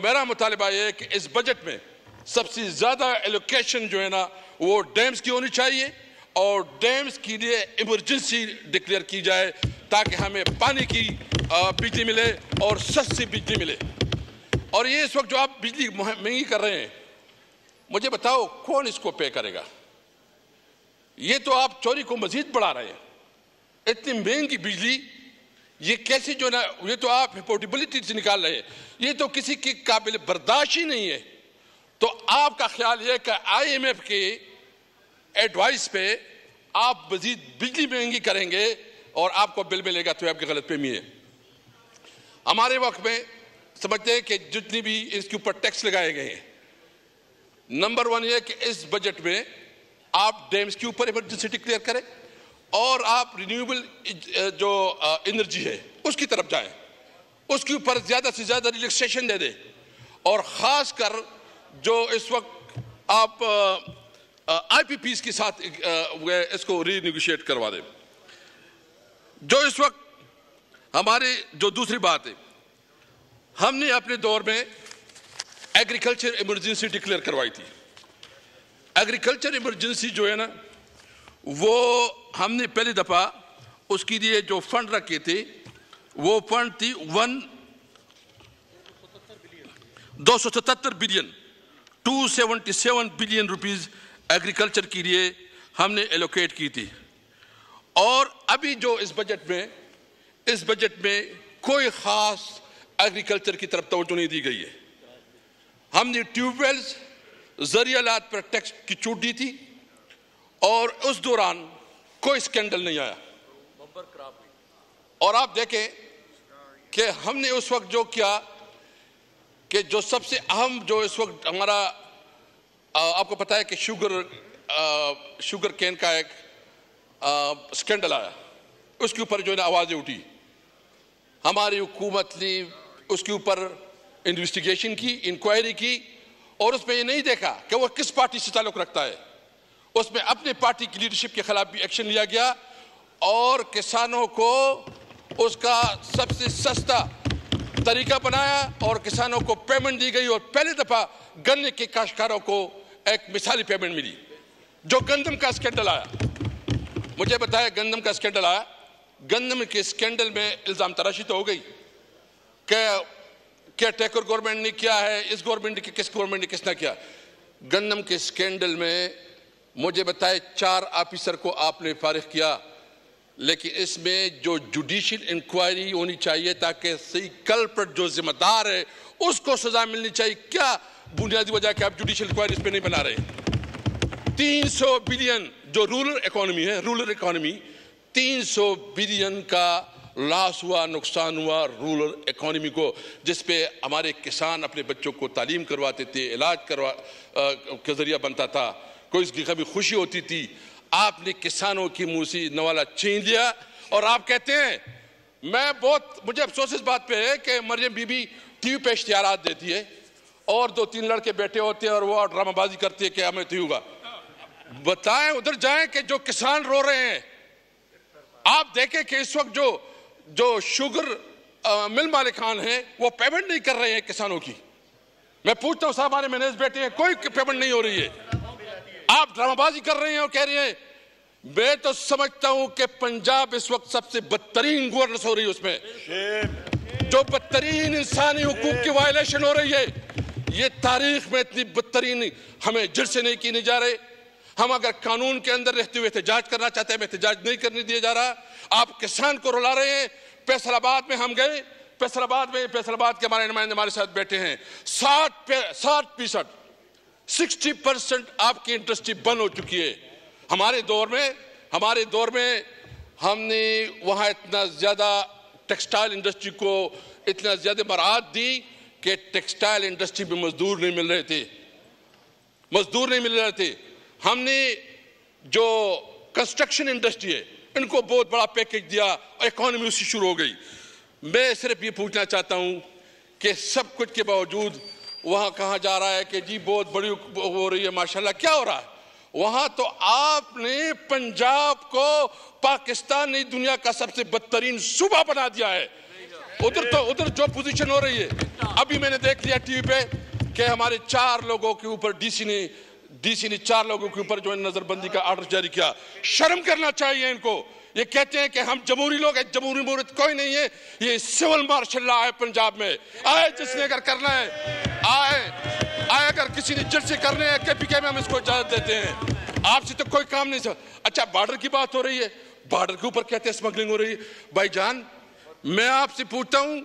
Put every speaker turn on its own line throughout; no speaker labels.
मेरा मुतालिबा ये है कि इस बजट में सबसे ज्यादा एलोकेशन जो है ना वो डैम्स की होनी चाहिए और डैम्स के लिए इमरजेंसी डिक्लेयर की जाए ताकि हमें पानी की बिजली मिले और सस्ती बिजली मिले। और ये इस वक्त जो आप बिजली महंगी कर रहे हैं, मुझे बताओ कौन इसको पे करेगा? ये तो आप चोरी को मजीद बढ़ा रहे हैं। इतनी महंगी बिजली ये कैसे जो ना, ये तो आप पोर्टेबिलिटी से निकाल रहे हैं, ये तो किसी की काबिल बर्दाश्त ही नहीं है। तो आपका ख्याल यह कि IMF के एडवाइस पे आप मजीद बिजली महंगी करेंगे और आपको बिल मिलेगा, तो आपकी गलतफहमी है। हमारे वक्त में समझते हैं कि जितनी भी इसके ऊपर टैक्स लगाए गए हैं, नंबर वन ये कि इस बजट में आप डैम्स के ऊपर इमरजेंसी डिक्लेयर करें और आप रिन्यूएबल जो एनर्जी है उसकी तरफ जाएं, उसके ऊपर ज्यादा से ज्यादा रिलैक्सेशन दे दें और खासकर जो इस वक्त आप IPPs के साथ इसको रीनेगोशिएट करवा दें। जो इस वक्त हमारी जो दूसरी बात है, हमने अपने दौर में एग्रीकल्चर इमरजेंसी डिक्लेयर करवाई थी। एग्रीकल्चर इमरजेंसी जो है ना, वो हमने पहली दफा उसके लिए जो फंड रखे थे वो फंड थी 277 बिलियन 277 बिलियन रुपीस एग्रीकल्चर के लिए हमने एलोकेट की थी। और अभी जो इस बजट में कोई खास एग्रीकल्चर की तरफ तवज्जो नहीं दी गई है। हमने ट्यूबवेल्स ज़रियालात पर टैक्स की छूट दी थी और उस दौरान कोई स्कैंडल नहीं आया। और आप देखें कि हमने उस वक्त जो किया कि जो सबसे अहम जो इस वक्त हमारा आपको पता है कि शुगर केन का एक स्कैंडल आया, उसके ऊपर जो है ना आवाज़ें उठी। हमारी हुकूमत ने उसके ऊपर इन्वेस्टिगेशन की, इंक्वायरी की और उसमें ये नहीं देखा कि वो किस पार्टी से ताल्लुक़ रखता है। उसमें अपने पार्टी की लीडरशिप के खिलाफ भी एक्शन लिया गया और किसानों को उसका सबसे सस्ता तरीका बनाया और किसानों को पेमेंट दी गई। और पहली दफा गन्ने के काश्तकारों को एक मिसाली पेमेंट मिली। जो गंदम का स्कैंडल आया, मुझे बताया गंदम का स्कैंडल आया, गंदम के स्कैंडल में इल्जाम तराशी तो हो गई कि क्या टेकर गवर्नमेंट ने किया है, इस गवर्नमेंट ने, किस गवर्नमेंट ने किसने किया। गंदम के स्कैंडल में मुझे बताए 4 ऑफिसर को आपने फारिग किया, लेकिन इसमें जो जुडिशियल इंक्वायरी होनी चाहिए ताकि सही कल्प्रिट जो जिम्मेदार है उसको सजा मिलनी चाहिए। क्या बुनियादी वजह कि आप जुडिशियल इंक्वायरी इस पर नहीं बना रहे? 300 बिलियन जो रूरल इकोनॉमी 300 बिलियन का लॉस हुआ, नुकसान हुआ रूरल इकोनॉमी को, जिसपे हमारे किसान अपने बच्चों को तालीम करवाते थे, इलाज के जरिया बनता था, कोई इसकी कभी खुशी होती थी। आपने किसानों की मुंह से नवाला छीन लिया और आप कहते हैं, मुझे अफसोस इस बात पे है कि मरियम बीबी टीवी पे इश्तिहारात देती है और 2-3 लड़के बैठे होते हैं और वो ड्रामाबाजी करती है कि हमें तो होगा। बताएं, उधर जाएं कि जो किसान रो रहे हैं। आप देखें कि इस वक्त जो शुगर मिल मालिकान हैं वो पेमेंट नहीं कर रहे हैं किसानों की। मैं पूछता हूं, साहब हमारे मैनेजर बैठे हैं, कोई पेमेंट नहीं हो रही है। आप ड्रामाबाजी कर रहे हैं और कह रहे हैं। मैं तो समझता हूं कि पंजाब इस वक्त सबसे बदतरीन गवर्नेंस हो रही है, उसमें जो बदतरीन इंसानी हुकूक की वायलेशन हो रही है। ये तारीख में इतनी बदतरीन हमें जड़ से नहीं की नहीं जा रहे। हम अगर कानून के अंदर रहते हुए एहतजाज करना चाहते हैं, एहतजाज नहीं करने दिया जा रहा। आप किसान को रुला रहे हैं। फैसलाबाद में हम गए, फैसलाबाद के हमारे नुमाइंदे हमारे साथ बैठे हैं। 60% आपकी इंडस्ट्री बंद हो चुकी है। हमारे दौर में हमने वहां इतना ज्यादा टेक्सटाइल इंडस्ट्री को इतना ज्यादा मराहत दी कि टेक्सटाइल इंडस्ट्री में मजदूर नहीं मिल रहे थे। हमने जो कंस्ट्रक्शन इंडस्ट्री है इनको बहुत बड़ा पैकेज दिया, इकोनॉमी उससे शुरू हो गई। मैं सिर्फ ये पूछना चाहता हूं कि सब कुछ के बावजूद वहां कहा जा रहा है कि जी बहुत बड़ी हो रही है, माशाल्लाह। क्या हो रहा है वहां? तो आपने पंजाब को पाकिस्तान ने दुनिया का सबसे बदतरीन सूबा बना दिया है। उधर जो पोजीशन हो रही है, अभी मैंने देख लिया टीवी पे कि हमारे 4 लोगों के ऊपर डीसी ने 4 लोगों के ऊपर जो है नजरबंदी का ऑर्डर जारी किया। शर्म करना चाहिए इनको। ये कहते हैं कि हम जमहूरी लोग हैं, जमहूरी मुहूर्त कोई नहीं है, ये सिविल मार्शल लॉ है पंजाब में। आए जिसने अगर करना है आए, अगर किसी ने जलसे करने हैं केपीके में हम इसको इजाजत देते हैं। आपसे तो कोई काम नहीं। अच्छा, बॉर्डर की बात हो रही है, बॉर्डर के ऊपर कहते हैं स्मगलिंग हो रही है। भाईजान, मैं आपसे पूछता हूं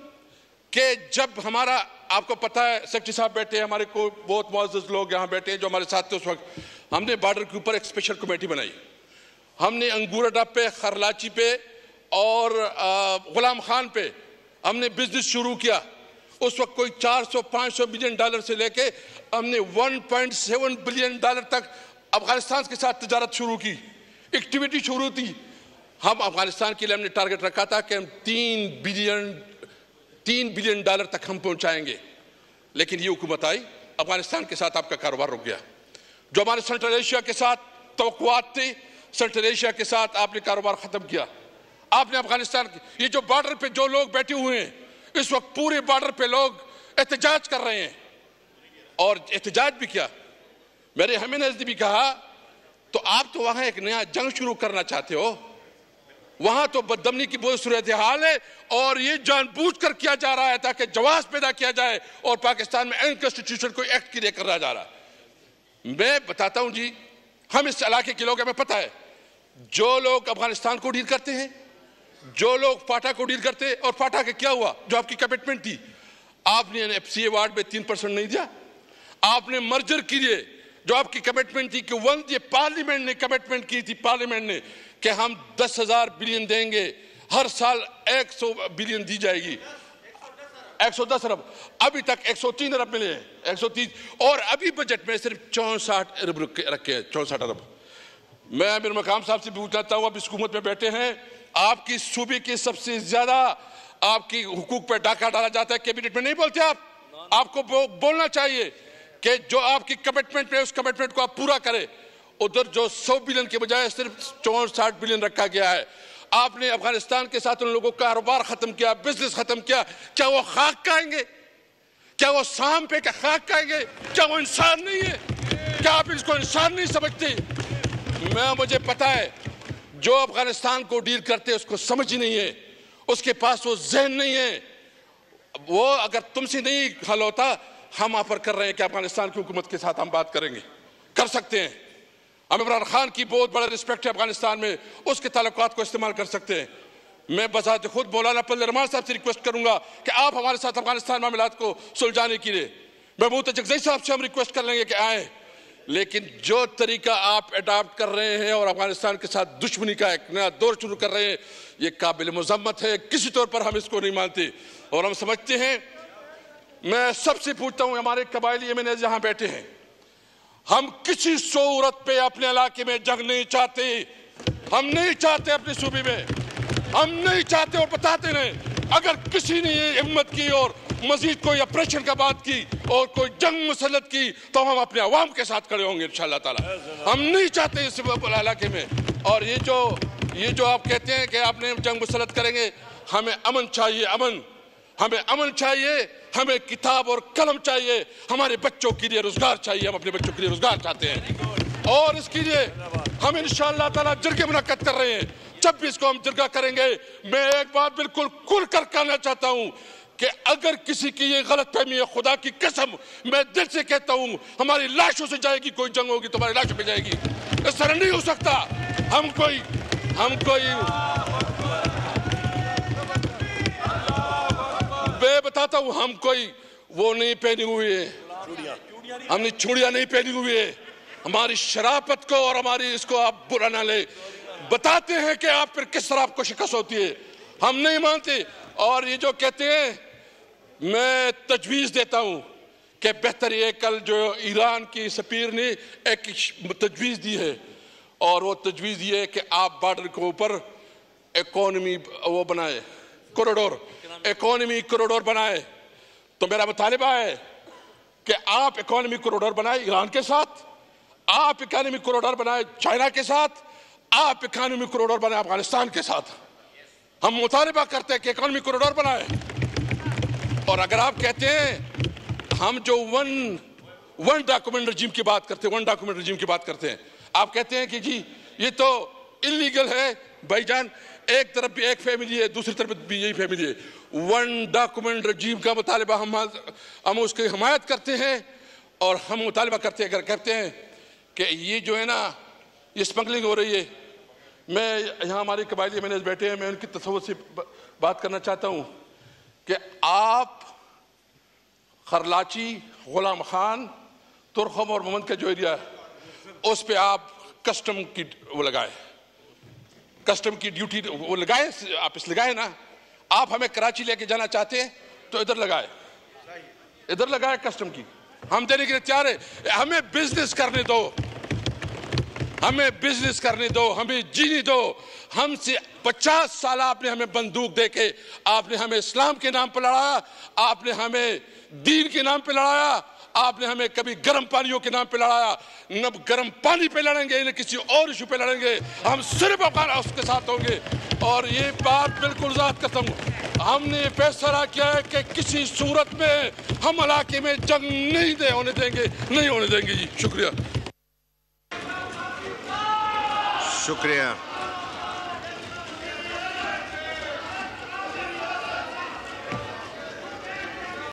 कि जब हमारा, आपको पता है सेक्रेटरी साहब बैठे हैं, हमारे को बहुत मुअज़्ज़ज़ लोग यहाँ बैठे हैं जो हमारे साथ थे उस वक्त, हमने बॉर्डर के ऊपर एक स्पेशल कमेटी बनाई। हमने अंगूरडा पे, खरलाची पे और गुलाम खान पे हमने बिजनेस शुरू किया। उस वक्त कोई 400-500 मिलियन डॉलर से लेके हमने 1.7 बिलियन डॉलर तक अफगानिस्तान के साथ तजारत शुरू की, एक्टिविटी शुरू थी। हम अफगानिस्तान के लिए हमने टारगेट रखा था कि हम 3 बिलियन डॉलर तक हम पहुंचाएंगे, लेकिन ये हुकूमत आई, अफगानिस्तान के साथ आपका कारोबार रुक गया। जो हमारे सेंट्रल एशिया के साथ तवक्कुआत थी, सेंट्रल एशिया के साथ आपने कारोबार खत्म किया। आपने अफगानिस्तान, ये जो बॉर्डर पे जो लोग बैठे हुए हैं इस वक्त, पूरे बॉर्डर पे लोग एहतजाज कर रहे हैं, और एहतजाज भी किया, मेरे हमें भी कहा, तो आप तो वहां एक नया जंग शुरू करना चाहते हो। वहां तो बददमनी की बहुत सूरत हाल है, और ये जानबूझकर किया जा रहा है ताकि जवाब पैदा किया जाए, और पाकिस्तान में अनकॉन्स्टिट्यूशनल कोई एक्ट क्रिएट करा जा रहा है। मैं बताता हूं जी, हम इस इलाके के लोग, हमें पता है, जो लोग अफगानिस्तान को डील करते हैं, जो लोग फाटा को डील करते हैं, और फाटा के क्या हुआ, जो आपकी कमिटमेंट थी, आपने FCA वार्ड में 3% नहीं दिया। आपने मर्जर के लिए जो आपकी कमिटमेंट थी कि ये पार्लियामेंट ने कमिटमेंट की थी, पार्लियामेंट ने, कि हम 10,000 बिलियन देंगे, हर साल 100 बिलियन दी जाएगी, 110 अरब, अभी तक 103 अरब मिले हैं, 130, और अभी बजट में सिर्फ 64 अरब रखे हैं, 64 अरब। मैं अमीर मकाम साहब से भी पूछता हूँ, आप इस हुकूमत में बैठे हैं, आपकी सूबे के सबसे ज्यादा आपकी हुकूक पर डाका डाला जाता है, कैबिनेट में नहीं बोलते आप। आपको बोलना चाहिए कि जो आपकी कमिटमेंट है उस कमिटमेंट को आप पूरा करें। उधर जो 100 बिलियन के बजाय सिर्फ 64 बिलियन रखा गया है। आपने अफगानिस्तान के साथ उन लोगों का कारोबार खत्म किया, बिजनेस खत्म किया। क्या वो खाक खाएंगे? क्या वो शाम पे का खाक खाएंगे? क्या वो इंसान नहीं है? क्या आप इसको इंसान नहीं समझते? मुझे पता है, जो अफगानिस्तान को डील करते उसको समझ ही नहीं है, उसके पास वो जहन नहीं है। वो अगर तुमसे नहीं हल होता, हम ऑफर कर रहे हैं कि अफगानिस्तान की हुकूमत के साथ हम बात करेंगे, कर सकते हैं। हम इमरान खान की बहुत बड़ा रिस्पेक्ट है अफगानिस्तान में, उसके ताल्लुकात को इस्तेमाल कर सकते हैं। मैं बजाते खुद मौलाना फजल रहमान साहब से रिक्वेस्ट करूंगा कि आप हमारे साथ अफगानिस्तान मामलात को सुलझाने के लिए, महमूद जगज़ई साहब से हम रिक्वेस्ट कर लेंगे कि आए। लेकिन जो तरीका आप अडॉप्ट कर रहे हैं और अफगानिस्तान के साथ दुश्मनी का एक नया दौर शुरू कर रहे हैं, ये काबिल मुज़म्मत है। किसी तौर पर हम इसको नहीं मानते और हम समझते हैं। मैं सबसे पूछता हूं, हमारे कबायली एमएनए जहां बैठे हैं, हम किसी सूरत पे अपने इलाके में जंग नहीं चाहते। हम नहीं चाहते अपने सूबे में, हम नहीं चाहते और बताते नहीं। अगर किसी ने ये हिम्मत की और मजीद कोई ऑपरेशन का बात की और कोई जंग मुसल्लत की, तो हम अपने अवाम के साथ खड़े होंगे इंशाअल्लाह ताला। हम नहीं चाहते इस इलाके में। और ये जो आप कहते हैं कि आपने जंग मुसल्लत करेंगे, हमें अमन चाहिए, अमन। हमें अमन चाहिए, हमें किताब और कलम चाहिए, हमारे बच्चों के लिए रोजगार चाहिए। हम अपने बच्चों के लिए रोजगार चाहते हैं और इसके लिए हम इंशाअल्लाह ताला जरगे मुनक्कद कर रहे हैं। जब भी इसको हम जरगा करेंगे, मैं एक बात बिल्कुल खुल कर कहना चाहता हूं कि अगर किसी की ये गलत फहमी है, खुदा की कसम मैं दिल से कहता हूं, हमारी लाशों से जाएगी, कोई जंग होगी तो हमारी लाशों पे जाएगी। इस तरह नहीं हो सकता। हम कोई मैं बताता हूं, हम कोई वो नहीं पहनी हुई है, हमने चूड़ियां नहीं पहनी हुई है। हमारी शराफत को और हमारी इसको आप बुरा ना ले। बताते हैं कि आप फिर किस तरह आपको शिकस्त होती है, हम नहीं मानते। और ये जो कहते हैं, मैं तजवीज़ देता हूं कि बेहतर ये, कल जो ईरान की सफीर ने एक तजवीज़ दी है और वो तजवीज़ ये है कि आप बॉर्डर के ऊपर इकोनॉमी वो बनाए, कॉरिडोर, इकोनॉमी कॉरिडोर बनाए। तो मेरा मुतालिबा है कि आप इकोनॉमी कॉरिडोर बनाए ईरान के साथ, आप इकोनॉमी कॉरिडोर बनाए चाइना के साथ, आप इकोनॉमी कॉरिडोर बनाए अफगानिस्तान के साथ। हम मुतालिबा करते हैं कि इकोनॉमी कॉरिडोर बनाए। और अगर आप कहते हैं हम जो वन डॉक्यूमेंट रजीम की बात करते हैं, वन डॉक्यूमेंट रजीम की बात करते हैं, आप कहते हैं कि जी ये तो इलीगल है। भाईजान, एक तरफ भी एक फैमिली है, दूसरी तरफ भी यही फैमिली है। वन डॉक्यूमेंट रजीम का मुतालबा हम उसकी हिमायत करते हैं और हम मुतालबा करते हैं, अगर कहते हैं कि ये जो है ना ये स्मगलिंग हो रही है। मैं यहाँ हमारे कबायली मैनेज बैठे हैं, मैं उनकी तसव्वुर से बात करना चाहता हूँ कि आप खरलाची, गुलाम खान, तुरखम और मोहम्मद का जो एरिया है उस पे आप कस्टम की वो लगाए, कस्टम की ड्यूटी वो लगाए, आप इस लगाए ना। आप हमें कराची लेके जाना चाहते हैं तो इधर लगाए, इधर लगाए कस्टम की, हम देने के लिए तैयार है। हमें बिजनेस करने दो, हमें बिजनेस करने दो, हमें जीने दो। हमसे 50 साल आपने हमें बंदूक देके, आपने हमें इस्लाम के नाम पर लड़ाया, आपने हमें दीन के नाम पे लड़ाया, आपने हमें कभी गर्म पानियों के नाम पे लड़ाया। न गर्म पानी पे लड़ेंगे न किसी और इशू पे लड़ेंगे, हम सिर्फ उसके साथ होंगे। और ये बात बिल्कुल ज़ात कसम, हमने फैसला किया है कि किसी सूरत में हम इलाके में जंग नहीं होने देंगे, नहीं होने देंगे जी। शुक्रिया।
शुक्रिया।